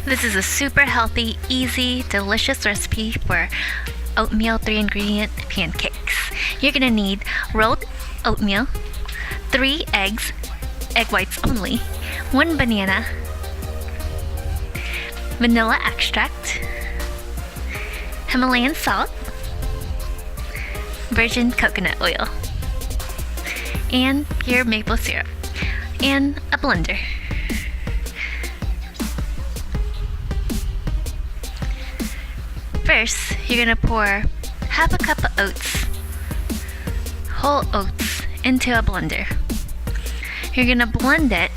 This is a super healthy, easy, delicious recipe for oatmeal 3-ingredient pancakes. You're gonna need rolled oatmeal, 3 eggs, egg whites only, 1 banana, vanilla extract, Himalayan salt, virgin coconut oil, and pure maple syrup, and a blender. First, you're gonna pour half a cup of oats, whole oats, into a blender. You're gonna blend it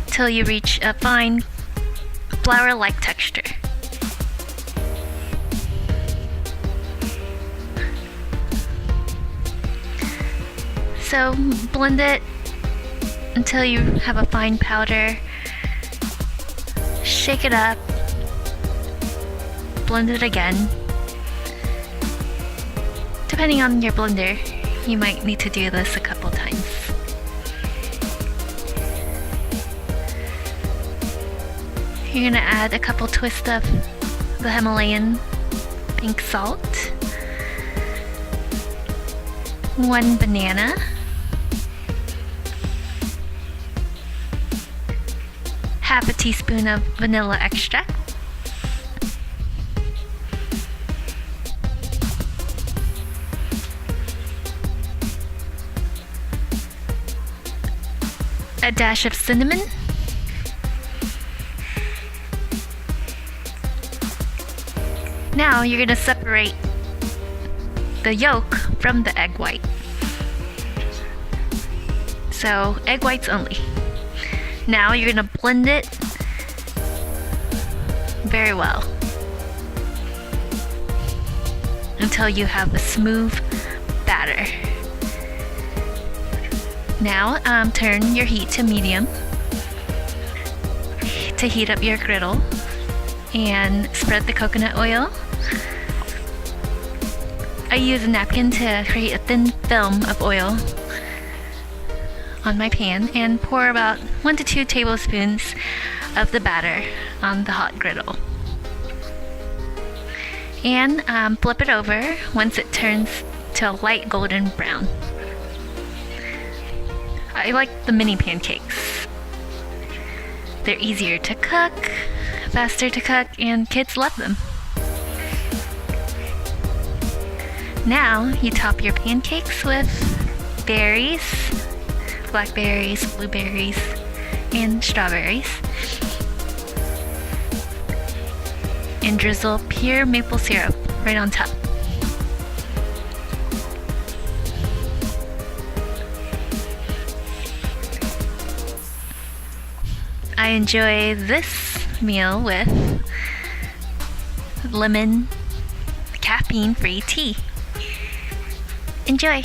till you reach a fine flour-like texture. So blend it until you have a fine powder. Shake it up. Blend it again. Depending on your blender, you might need to do this a couple times. You're gonna add a couple twists of the Himalayan pink salt, 1 banana, half a teaspoon of vanilla extract, a dash of cinnamon, now you're going to separate the yolk from the egg white. So egg whites only. Now you're going to blend it very well until you have a smooth batter. Now turn your heat to medium to heat up your griddle and spread the coconut oil. I use a napkin to create a thin film of oil on my pan and pour about 1 to 2 tablespoons of the batter on the hot griddle. And flip it over once it turns to a light golden brown. I like the mini pancakes. They're easier to cook, faster to cook, and kids love them. Now you top your pancakes with berries, blackberries, blueberries, and strawberries, and drizzle pure maple syrup right on top. I enjoy this meal with lemon caffeine-free tea. Enjoy!